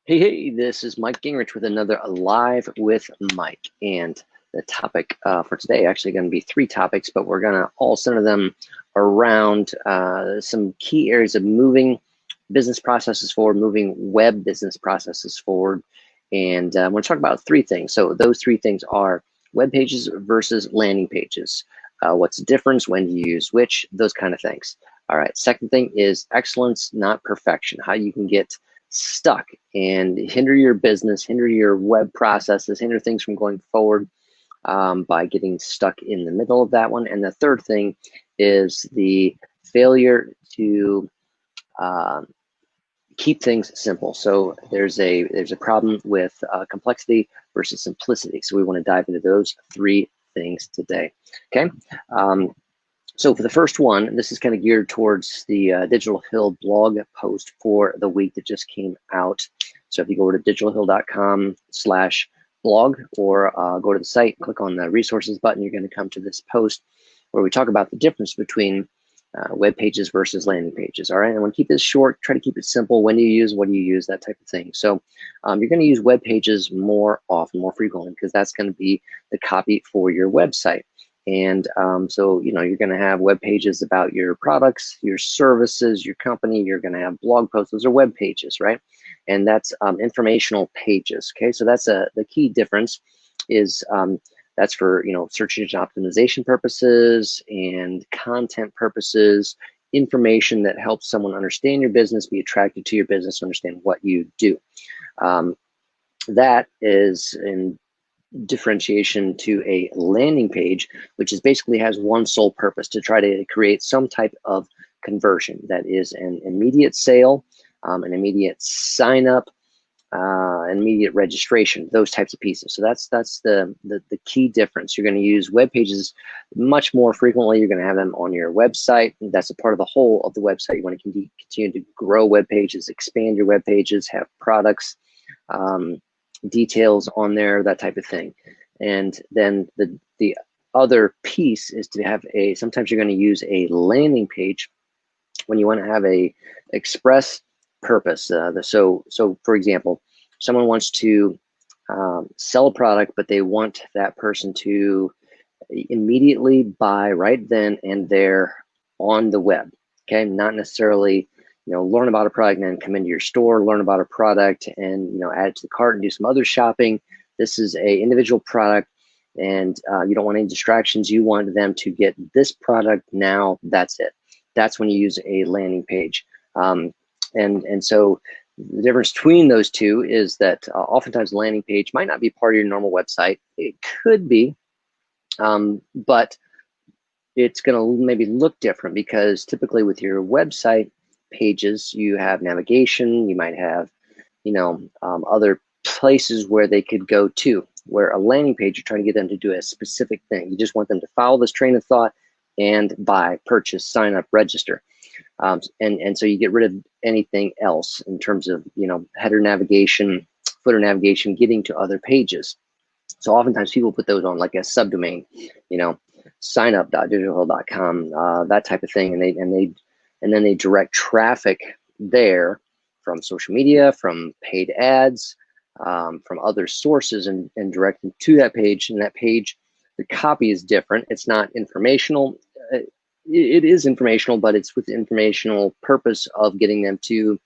Hey, this is Mike Gingerich with another Live with Mike. And the topic for today, actually going to be three topics, but we're going to all center them around some key areas of moving business processes forward, moving web business processes forward. And we're going to talk about three things. So those three things are web pages versus landing pages. What's the difference? When do you use which? Those kind of things. All right. Second thing is excellence, not perfection. How you can get stuck and hinder your business, hinder your web processes, hinder things from going forward by getting stuck in the middle of that one. And the third thing is the failure to keep things simple. So there's a problem with complexity versus simplicity. So we want to dive into those three things today. Okay. So for the first one, this is kind of geared towards the Digital Hill blog post for the week that just came out. So if you go to digitalhill.com/blog or go to the site, click on the resources button, you're going to come to this post where we talk about the difference between web pages versus landing pages. All right, I want to keep this short, try to keep it simple. When do you use, what do you use, that type of thing. So you're going to use web pages more often, more frequently, because that's going to be the copy for your website. And so, you know, you're going to have web pages about your products, your services, your company. You're going to have blog posts. Those are web pages, right? And that's informational pages. Okay, so that's the key difference is that's for, you know, search engine optimization purposes and content purposes, information that helps someone understand your business, be attracted to your business, understand what you do. That is in differentiation to a landing page, which is basically has one sole purpose: to try to create some type of conversion that is an immediate sale, an immediate sign up, an immediate registration, those types of pieces. So that's the key difference. You're going to use web pages much more frequently. You're going to have them on your website. That's a part of the whole of the website. You want to continue to grow web pages, expand your web pages, have products, details on there, that type of thing. And then the other piece is to have sometimes you're going to use a landing page when you want to have a express purpose. So for example, someone wants to sell a product, but they want that person to immediately buy right then and there on the web. Okay, not necessarily, you know, learn about a product and then come into your store, learn about a product and, you know, add it to the cart and do some other shopping. This is a individual product, and you don't want any distractions. You want them to get this product now. That's it. That's when you use a landing page. And so the difference between those two is that oftentimes a landing page might not be part of your normal website. It could be, but it's going to maybe look different, because typically with your website pages, you have navigation, you might have, you know, other places where they could go to, where a landing page, you're trying to get them to do a specific thing. You just want them to follow this train of thought and buy, purchase, sign up, register. And so you get rid of anything else in terms of, you know, header navigation, footer navigation, getting to other pages. So oftentimes people put those on like a subdomain, you know, signup.digitalhill.com, that type of thing, and then they direct traffic there from social media, from paid ads, from other sources, and direct them to that page. And that page, the copy is different. It's not informational. It is informational, but it's with the informational purpose of getting them to,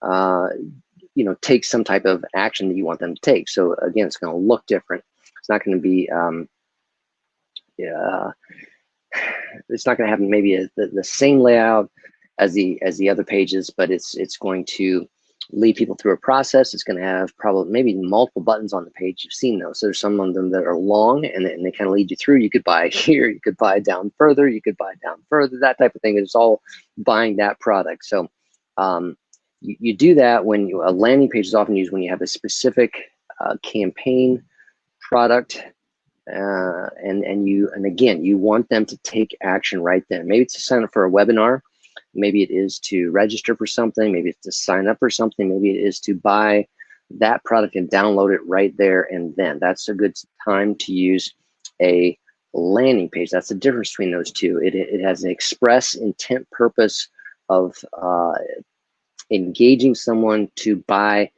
you know, take some type of action that you want them to take. So again, it's going to look different. It's not going to be, it's not going to have maybe the same layout as the other pages, but it's going to lead people through a process. It's going to have probably maybe multiple buttons on the page. You've seen those. So there's some of them that are long, and they kind of lead you through. You could buy here, you could buy down further, you could buy down further, that type of thing. It's all buying that product. So you do that when a landing page is often used when you have a specific campaign product, and again, you want them to take action right then. Maybe it's to sign up for a webinar, maybe it is to register for something, maybe it's to sign up for something, maybe it is to buy that product and download it right there and then. That's a good time to use a landing page. That's the difference between those two. It has an express intent purpose of engaging someone to buy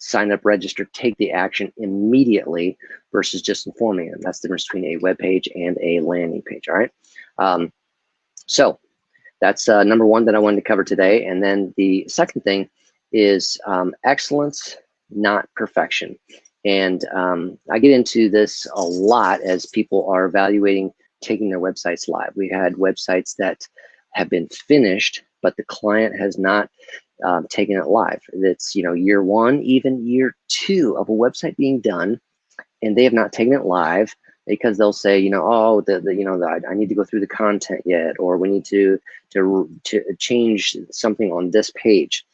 sign up, register, take the action immediately versus just informing them. That's the difference between a web page and a landing page. All right. So that's number one that I wanted to cover today. And then the second thing is excellence, not perfection. And I get into this a lot as people are evaluating taking their websites live. We had websites that have been finished, but the client has not taken it live. It's, year one, even year two of a website being done, and they have not taken it live because they'll say, I need to go through the content yet, or we need to change something on this page.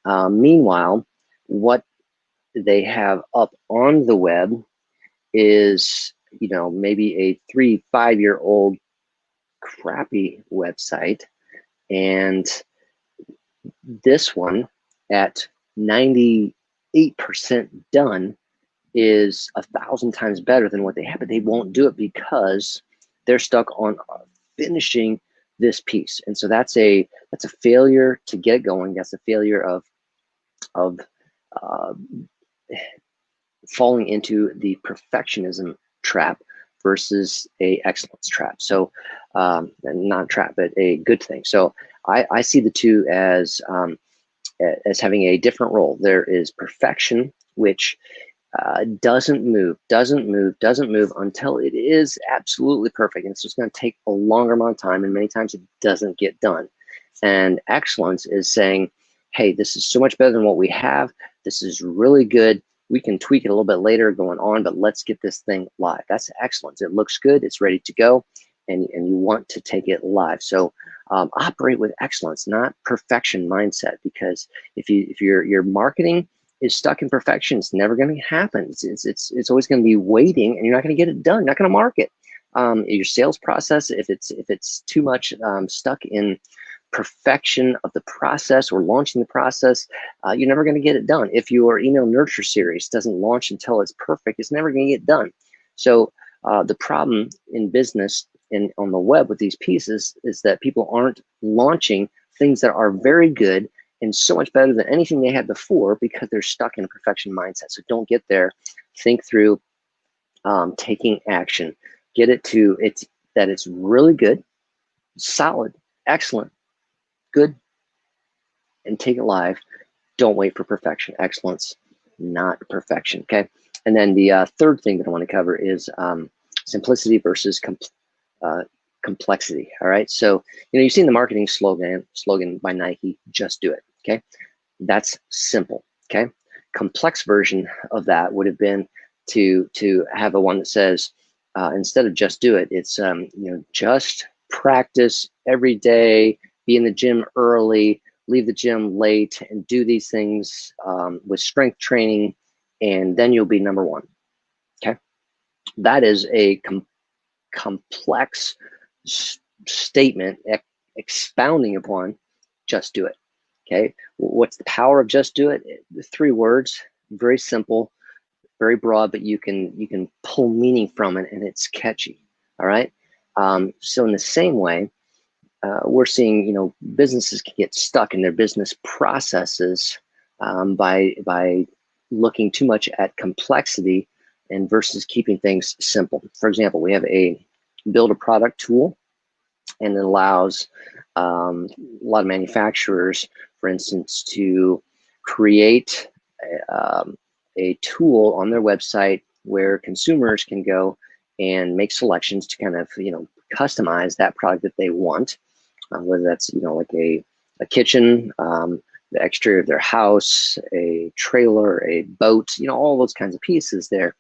Meanwhile, what they have up on the web is, maybe a 3-5-year-old crappy website, and this one at 98% done is 1,000 times better than what they have, but they won't do it because they're stuck on finishing this piece. And so that's a failure to get going. That's a failure of falling into the perfectionism trap versus a excellence trap. So not trap, but a good thing. So I see the two as having a different role. There is perfection, which doesn't move until it is absolutely perfect. And it's just going to take a longer amount of time, and many times it doesn't get done. And excellence is saying, hey, this is so much better than what we have. This is really good. We can tweak it a little bit later going on, but let's get this thing live. That's excellence. It looks good. It's ready to go, and you want to take it live. So operate with excellence, not perfection mindset, because if your marketing is stuck in perfection, it's never going to happen. It's always going to be waiting, and you're not going to get it done. You're not going to market. Your sales process, if it's too much stuck in perfection of the process or launching the process, you're never going to get it done. If your email nurture series doesn't launch until it's perfect, it's never going to get done. So the problem in business and on the web with these pieces is that people aren't launching things that are very good and so much better than anything they had before because they're stuck in a perfection mindset. So don't get there. Think through taking action. Get it to that it's really good, solid, excellent, good, and take it live. Don't wait for perfection. Excellence, not perfection. Okay. And then the third thing that I want to cover is simplicity versus complexity. All right. So you've seen the marketing slogan by Nike, just do it. Okay. That's simple. Okay. Complex version of that would have been to have a one that says instead of just do it, it's just practice every day, be in the gym early, leave the gym late, and do these things with strength training, and then you'll be number one. Okay. That is a complex statement expounding upon just do it. Okay. What's the power of just do it? 3 words, very simple, very broad, but you can pull meaning from it, and it's catchy. All right. So in the same way, we're seeing businesses can get stuck in their business processes by looking too much at complexity and versus keeping things simple. For example, we have a build a product tool, and it allows a lot of manufacturers, for instance, to create a tool on their website where consumers can go and make selections to kind of customize that product that they want, whether that's like a kitchen, the exterior of their house, a trailer, a boat, all those kinds of pieces there,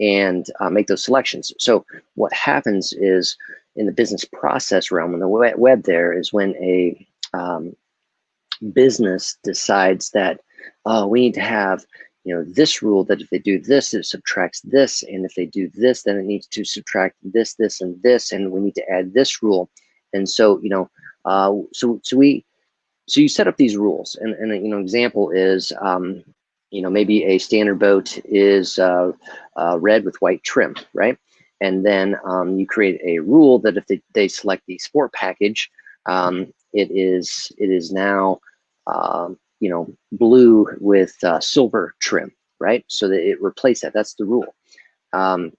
and make those selections. So what happens is in the business process realm, in the web there, is when a business decides that, oh, we need to have this rule that if they do this, it subtracts this, and if they do this, then it needs to subtract this, this, and this, and we need to add this rule. And so so you set up these rules, and an example is maybe a standard boat is red with white trim, right? And then you create a rule that if they select the sport package, it is now blue with silver trim. right? So that it replaced that. That's the rule. Um,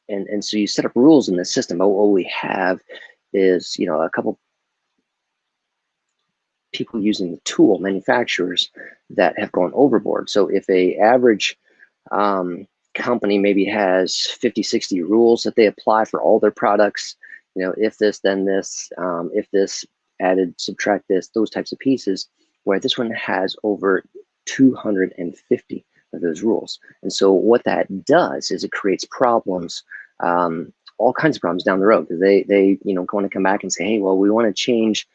and so you set up rules in the system. But what we have is, you know, a couple people using the tool, manufacturers, that have gone overboard. So if a average company maybe has 50, 60 rules that they apply for all their products, you know, if this, then this, if this, added, subtract this, those types of pieces, where this one has over 250 of those rules. And so what that does is it creates problems, all kinds of problems down the road, because they you know, want to come back and say, hey, well, we want to change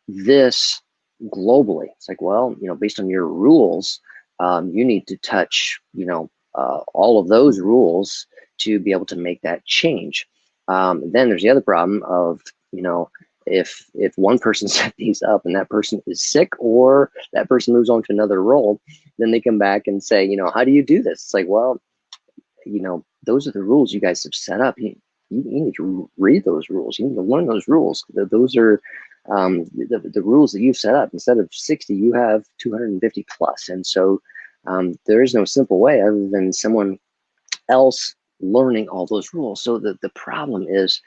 this globally. It's like, well, you know, based on your rules, you need to touch, you know, all of those rules to be able to make that change. Then there's the other problem of, you know, if one person set these up and that person is sick or that person moves on to another role, then they come back and say, you know, how do you do this? It's like, well, you know, those are the rules you guys have set up. You need to read those rules. You need to learn those rules. Those are the rules that you've set up. Instead of 60, you have 250 plus. And so there is no simple way other than someone else learning all those rules. So the problem is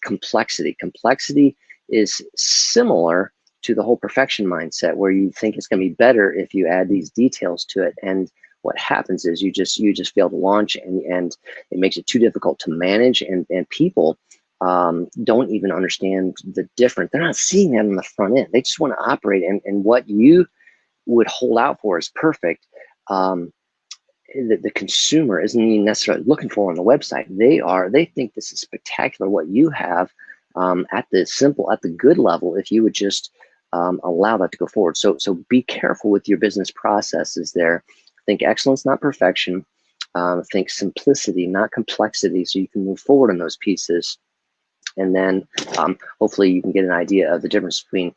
complexity. Complexity is similar to the whole perfection mindset, where you think it's going to be better if you add these details to it. And what happens is you just fail to launch, and it makes it too difficult to manage, and people don't even understand the difference. They're not seeing that on the front end. They just want to operate, and what you would hold out for is perfect. The consumer isn't even necessarily looking for on the website. They think this is spectacular what you have at the good level, if you would just allow that to go forward. So be careful with your business processes there. Think excellence, not perfection. Think simplicity, not complexity, so you can move forward on those pieces. And then hopefully you can get an idea of the difference between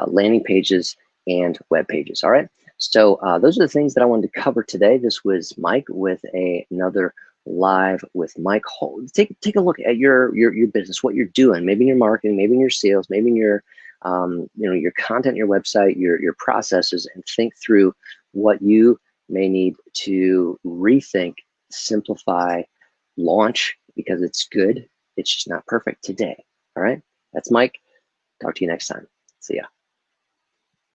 landing pages and web pages. All right. So those are the things that I wanted to cover today. This was Mike with another live with Mike. Take a look at your business, what you're doing, maybe in your marketing, maybe in your sales, maybe in your you know, your content, your website, your processes, and think through what you may need to rethink, simplify, launch, because it's good. It's just not perfect today. All right. That's Mike. Talk to you next time. See ya.